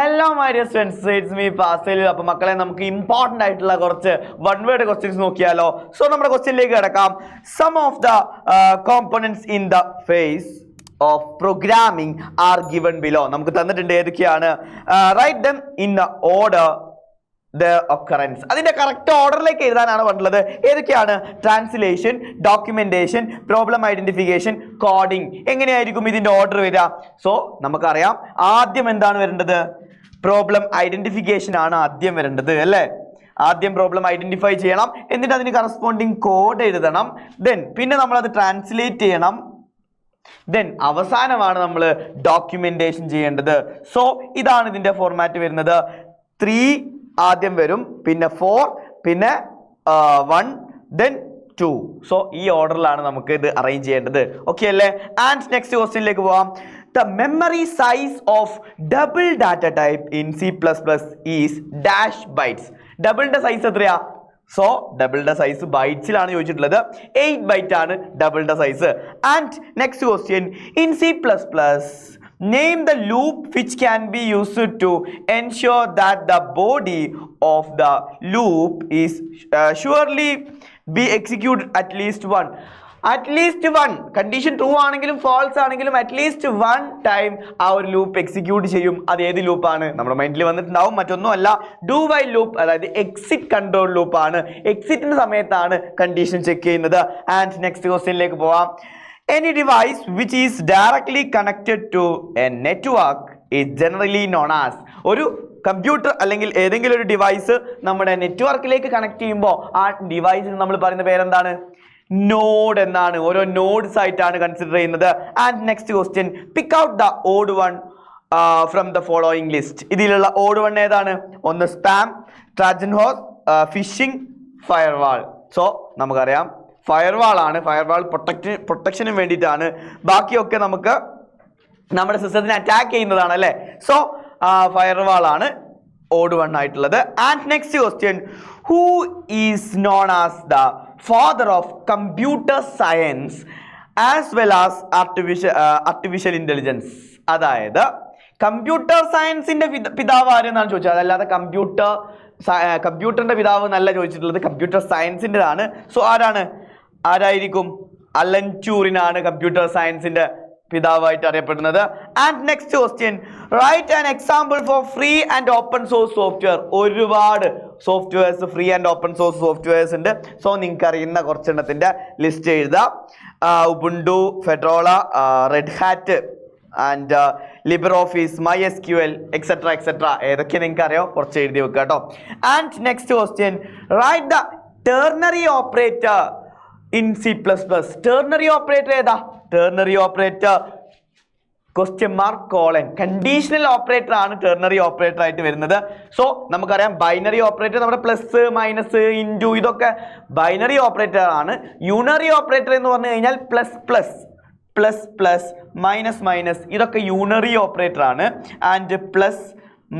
Hello my dear friends, it's me Fasil. അപ്പോൾ മക്കളെ നമുക്ക് ഇമ്പോർട്ടന്റ് ആയിട്ടുള്ള കുറച്ച് വൺ വേർഡ് ക്വസ്റ്റ്യൻസ് നോക്കിയാലോ. സോ നമ്മുടെ ക്വസ്റ്റ്യനിലേക്ക് കിടക്കാം. Some of the components in the phase of programming are given below. നമുക്ക് തന്നിട്ടുണ്ട് ഏതൊക്കെയാണ്. Write them in the order the occurrence. അതിന്റെ കറക്റ്റ് ഓർഡറിലേക്ക് എഴുതാനാണ് പറഞ്ഞത്. ഏതൊക്കെയാണ്? Translation, documentation, problem identification, coding. എങ്ങനെയായിരിക്കും ഇതിന്റെ ഓർഡർ വരിക? സോ നമുക്കറിയാം ആദ്യം എന്താണ് വരേണ്ടത്? പ്രോബ്ലം ഐഡന്റിഫിക്കേഷൻ ആണ് ആദ്യം വരേണ്ടത് അല്ലേ? ആദ്യം പ്രോബ്ലം ഐഡന്റിഫൈ ചെയ്യണം, എന്നിട്ട് അതിന് കറസ്പോണ്ടിങ് കോഡ് എഴുതണം, പിന്നെ നമ്മൾ അത് ട്രാൻസ്ലേറ്റ് ചെയ്യണം, അവസാനമാണ് നമ്മൾ ഡോക്യുമെന്റേഷൻ ചെയ്യേണ്ടത്. സോ ഇതാണ് ഇതിന്റെ ഫോർമാറ്റ് വരുന്നത്. 3 ആദ്യം വരും, പിന്നെ 4, പിന്നെ 1, then 2. സോ ഈ ഓർഡറിലാണ് നമുക്ക് ഇത് അറേഞ്ച് ചെയ്യേണ്ടത്. ഓക്കെ അല്ലേ? ആൻഡ് നെക്സ്റ്റ് ക്വസ്റ്റ്യനിലേക്ക് പോവാം. The memory size of double data type in C++ is dash bytes. ഡബിളിന്റെ സൈസ് എത്രയാ? സോ ഡബിളിന്റെ സൈസ് ബൈറ്റ്സിലാണ് ചോദിച്ചിട്ടുള്ളത്. 8 ബൈറ്റ് ആണ് ഡബിളിന്റെ size. And next question, in C++, name the loop which can be used to ensure that the body of the loop is surely be executed at least one. Condition true ആണെങ്കിലും false ആണെങ്കിലും at least 1 time ആ ഒരു loop execute ചെയ്യും. അത് ഏത് ലൂപ്പാണ്? നമ്മുടെ മൈൻഡിൽ വന്നിട്ടുണ്ടാവും, മറ്റൊന്നും അല്ല, ഡു വൈൽ ലൂപ്പ്, അതായത് എക്സിറ്റ് കൺട്രോൾ ലൂപ്പ് ആണ്. എക്സിറ്റിന്റെ സമയത്താണ് കണ്ടീഷൻ ചെക്ക് ചെയ്യുന്നത്. ആൻഡ് നെക്സ്റ്റ് ക്വസ്റ്റ്യനിലേക്ക് പോവാം. Any device which is directly connected to a network is generally known as. ഒരു കമ്പ്യൂട്ടർ അല്ലെങ്കിൽ ഏതെങ്കിലും ഒരു ഡിവൈസ് നമ്മുടെ നെറ്റ്വർക്കിലേക്ക് കണക്ട് ചെയ്യുമ്പോൾ ആ ഡിവൈസിന് നമ്മൾ പറയുന്ന പേരെന്താണ്? നോഡ് എന്നാണ്. ഓരോ നോഡ്സ് ആയിട്ടാണ് കൺസിഡർ ചെയ്യുന്നത്. And next question, pick out the odd one from the following list. ഇതിലുള്ള ഓഡ് വൺ ഏതാണ്? ഒന്ന് സ്പാം, ട്രാജൻ ഹോസ്, ഫിഷിംഗ്, ഫയർവാൾ. സോ നമുക്കറിയാം ഫയർവാൾ ആണ്. ഫയർവാൾ പ്രൊട്ടക്ഷന് വേണ്ടിയിട്ടാണ്. ബാക്കിയൊക്കെ നമുക്ക് നമ്മുടെ സിസ്റ്റത്തിനെ അറ്റാക്ക് ചെയ്യുന്നതാണ് അല്ലേ? സോ ഫയർവാൾ ആണ് ഓഡ് വൺ ആയിട്ടുള്ളത്. And next question, who is known as the father of computer science as well as artificial intelligence? അതായത് കമ്പ്യൂട്ടർ സയൻസിന്റെ പിതാവ് ആരെന്നാണ് ചോദിച്ചത്. അതല്ലാതെ കമ്പ്യൂട്ടറിന്റെ പിതാവ് എന്നല്ല ചോദിച്ചിട്ടുള്ളത്, കമ്പ്യൂട്ടർ സയൻസിൻ്റെതാണ്. സോ ആരായിരിക്കും? അലൻ ട്യൂറിനാണ് കമ്പ്യൂട്ടർ സയൻസിന്റെ പിതാവായിട്ട് അറിയപ്പെടുന്നത്. And next question, write an example for free and open source software. ഒരുപാട് softwares, free and open source softwares ഉണ്ട്. സോ നിങ്ങൾക്ക് അറിയുന്ന കുറച്ചെണ്ണത്തിന്റെ ലിസ്റ്റ് എഴുതാം. Ubuntu, Fedora, Red Hat and Libre Office, MySQL, etcetera. ഏതൊക്കെ നിങ്ങൾക്ക് അറിയോ? കുറച്ച് എഴുതി വെക്കുക കേട്ടോ. And next question, write the ternary operator in C++. Ternary operator ഏതാ? Ternary operator question mark colon. Conditional operator ആണ് ടെർണറി ഓപ്പറേറ്റർ ആയിട്ട് വരുന്നത്. സോ നമുക്കറിയാം ബൈനറി ഓപ്പറേറ്റർ നമ്മുടെ പ്ലസ്, മൈനസ്, ഇൻറ്റു ഇതൊക്കെ ബൈനറി ഓപ്പറേറ്റർ ആണ്. യൂണറി ഓപ്പറേറ്റർ എന്ന് പറഞ്ഞു കഴിഞ്ഞാൽ പ്ലസ് മൈനസ് ഇതൊക്കെ യൂണറി ഓപ്പറേറ്റർ ആണ്. And plus,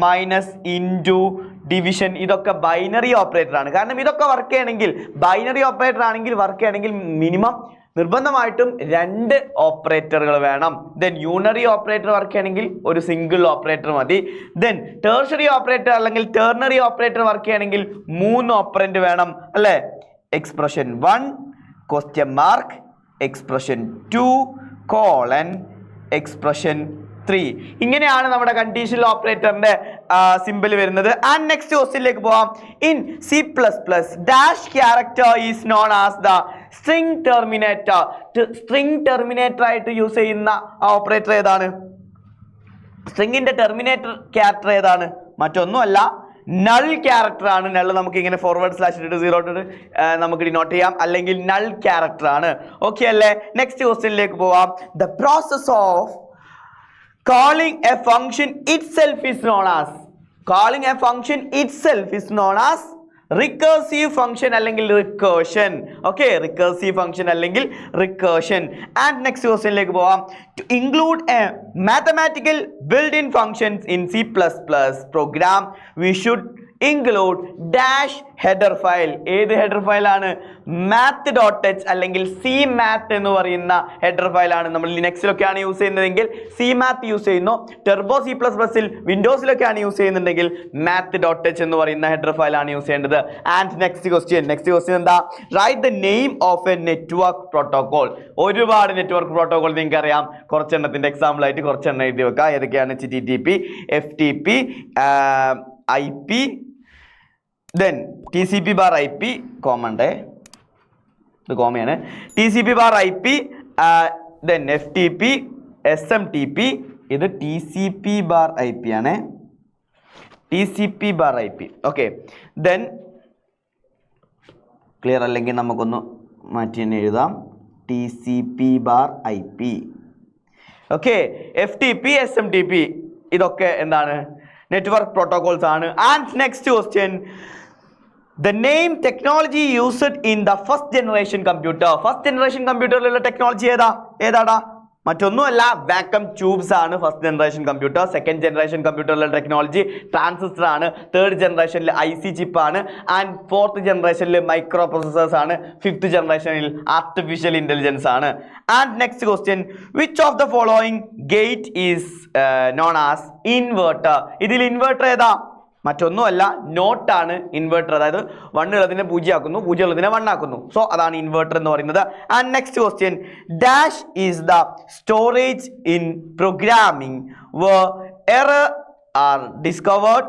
minus, into, division ഇതൊക്കെ ബൈനറി ഓപ്പറേറ്റർ ആണ്. കാരണം ഇതൊക്കെ വർക്ക് ചെയ്യണമെങ്കിൽ, ബൈനറി ഓപ്പറേറ്റർ ആണെങ്കിൽ വർക്ക് ചെയ്യണമെങ്കിൽ മിനിമം നിർബന്ധമായിട്ടും 2 ഓപ്പറേറ്ററുകൾ വേണം. യൂണറി ഓപ്പറേറ്റർ വർക്ക് ചെയ്യണമെങ്കിൽ ഒരു സിംഗിൾ ഓപ്പറേറ്റർ മതി. ടേർഷറി ഓപ്പറേറ്റർ അല്ലെങ്കിൽ ടെർണറി ഓപ്പറേറ്റർ വർക്ക് ചെയ്യണമെങ്കിൽ 3 ഓപ്പറന്റ് വേണം അല്ലേ? Expression 1, question mark, expression 2, colon, expression 3. ഇങ്ങനെയാണ് നമ്മുടെ കണ്ടീഷണൽ ഓപ്പറേറ്ററിന്റെ സിമ്പിൾ വരുന്നത്. ആൻഡ് നെക്സ്റ്റ് ക്വസ്റ്റ്യനിലേക്ക് പോവാം. In C++, dash character is known as the string Terminator. String Terminator ആയിട്ട് യൂസ് ചെയ്യുന്ന ഓപ്പറേറ്റർ ഏതാണ്? സ്ട്രിംഗിന്റെ ടെർമിനേറ്റർ ക്യാരക്ടർ ഏതാണ്? മറ്റൊന്നുമല്ല, നൾ ക്യാരക്ടർ ആണ്. നൾ നമുക്ക് ഇങ്ങനെ /0 നമുക്ക് ഡിനോട്ട് ചെയ്യാം, അല്ലെങ്കിൽ നൾ ക്യാരക്ടർ ആണ്. ഓക്കെ അല്ലേ? നെക്സ്റ്റ് ക്വസ്റ്റ്യനിലേക്ക് പോവാം. The process of calling a function itself is known as recursive function അല്ലെങ്കിൽ recursion. ഓക്കെ, recursive function അല്ലെങ്കിൽ recursion. ആൻഡ് നെക്സ്റ്റ് ക്വസ്റ്റ്യനിലേക്ക് പോവാം. To include a mathematical built-in functions in C++ program, we should include dash header file. ഏത് header file ആണ്? math.h അല്ലെങ്കിൽ cmath എന്ന് പറയുന്ന header file ആണ്. നമ്മൾ ലിനക്സിലൊക്കെയാണ് യൂസ് ചെയ്യുന്നതെങ്കിൽ cmath യൂസ് ചെയ്യുന്നു. ടെർബോ C++ൽ വിൻഡോസിലൊക്കെയാണ് യൂസ് ചെയ്യുന്നുണ്ടെങ്കിൽ math.h എന്ന് പറയുന്ന ഹെഡർ ഫയൽ ആണ് യൂസ് ചെയ്യേണ്ടത്. ആൻഡ് നെക്സ്റ്റ് ക്വസ്റ്റ്യൻ എന്താ? Write the name of A network protocol. ഒരുപാട് നെറ്റ്വർക്ക് പ്രോട്ടോകോൾ നിങ്ങൾക്ക് അറിയാം. കുറച്ചെണ്ണത്തിന്റെ എക്സാമ്പിൾ ആയിട്ട് കുറച്ചെണ്ണം എഴുതി വെക്കുക. ഏതൊക്കെയാണ്? HTTP, FTP, IP, then TCP/IP, common day, ഇത് കോമയാണ്. TCP/IP, then FTP, SMTP, ഇത് TCP/IP ആണ്. TCP/IP. ഓക്കെ, then ക്ലിയർ അല്ലെങ്കിൽ നമുക്കൊന്ന് മാറ്റി തന്നെ എഴുതാം. TCP/IP. ഓക്കെ, FTP, SMTP ഇതൊക്കെ എന്താണ്? നെറ്റ്വർക്ക് പ്രോട്ടോകോൾസ് ആണ്. And next question, the name technology used in the first generation computer. First generation കമ്പ്യൂട്ടറിലുള്ള ടെക്നോളജി ഏതാടാ? മറ്റൊന്നുമല്ല, വാക്വം ട്യൂബ്സ് ആണ് first generation computer. Second generation കമ്പ്യൂട്ടറിലെ ടെക്നോളജി ട്രാൻസിസ്റ്റർ ആണ്. തേർഡ് ജനറേഷനിൽ IC ചിപ്പ് ആണ്. ആൻഡ് ഫോർത്ത് ജനറേഷനിൽ മൈക്രോ പ്രോസസേഴ്സ് ആണ്. ഫിഫ്ത്ത് ജനറേഷനിൽ ആർട്ടിഫിഷ്യൽ ഇന്റലിജൻസ് ആണ്. And next question, which of the following gate is known as inverter? ഇതിൽ ഇൻവെർട്ടർ ഏതാ? മറ്റൊന്നുമല്ല, നോട്ട് ആണ് ഇൻവെർട്ടർ. അതായത് 1 ഉള്ളതിനെ 0 ആക്കുന്നു, 0 ഉള്ളതിനെ 1 ആക്കുന്നു. സോ അതാണ് ഇൻവെർട്ടർ എന്ന് പറയുന്നത്. And next question, dash is the storage in programming where error are discovered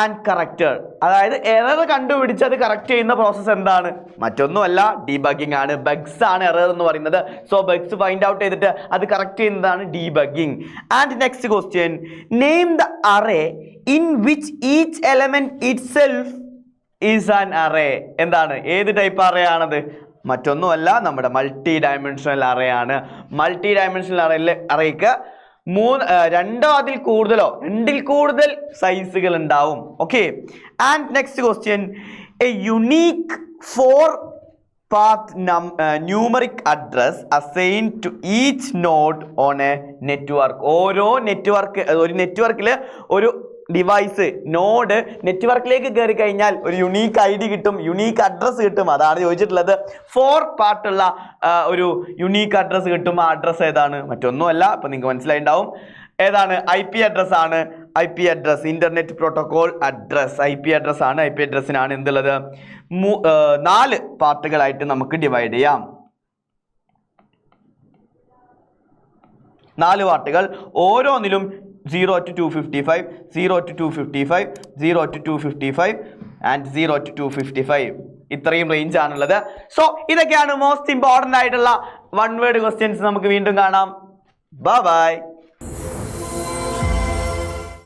and corrected. അതായത് എറർ കണ്ടുപിടിച്ച് അത് കറക്റ്റ് ചെയ്യുന്ന പ്രോസസ്സ് എന്താണ്? മറ്റൊന്നുമല്ല, ഡീബഗിങ് ആണ്. ബഗ്സ് ആണ് എറർ എന്ന് പറയുന്നത്. സോ ബഗ്സ് ഫൈൻഡ് ഔട്ട് ചെയ്തിട്ട് അത് കറക്റ്റ് ചെയ്യുന്നതാണ് debugging. And next question, name the array in which each element itself is an array. എന്താണ്? ഏത് ടൈപ്പ് അറേ ആണത്? മറ്റൊന്നുമല്ല, നമ്മുടെ മൾട്ടി ഡയമെൻഷണൽ അറേ ആണ്. മൾട്ടി ഡയമെൻഷണൽ അറേക്ക് 2 അതിൽ കൂടുതലോ 2ൽ കൂടുതൽ സൈസുകൾ ഉണ്ടാവും. Okay, and next question, A unique 4-path numeric address assigned to each node on a network. ഒരു നെറ്റ്വർക്കിൽ ഒരു ഡിവൈസ് നോഡ് നെറ്റ്വർക്കിലേക്ക് കയറി കഴിഞ്ഞാൽ ഒരു യുണീക്ക് ID കിട്ടും, യുണീക്ക് അഡ്രസ്സ് കിട്ടും. അതാണ് ചോദിച്ചിട്ടുള്ളത്. 4 പാർട്ടുള്ള ഒരു യുണീക്ക് അഡ്രസ്സ് കിട്ടും. ആ അഡ്രസ്സ് ഏതാണ്? മറ്റൊന്നുമല്ല, ഇപ്പൊ നിങ്ങൾക്ക് മനസ്സിലായിട്ടുണ്ടാവും. ഏതാണ്? IP അഡ്രസ് ആണ്. IP address, internet protocol address, IP address ആണ്. IP അഡ്രസ്സിനാണ് എന്തുള്ളത്? 4 പാർട്ടുകളായിട്ട് നമുക്ക് ഡിവൈഡ് ചെയ്യാം. 4 പാർട്ടുകൾ, ഓരോന്നിലും 0 to 255, 0 to 255, 0 to 255 and 0 to 255. ഇത്രയും റേഞ്ച് ആണുള്ളത്. സോ ഇതൊക്കെയാണ് മോസ്റ്റ് ഇമ്പോർട്ടൻ്റ് ആയിട്ടുള്ള 1 വേർഡ് ക്വസ്റ്റ്യൻസ്. നമുക്ക് വീണ്ടും കാണാം. Bye bye.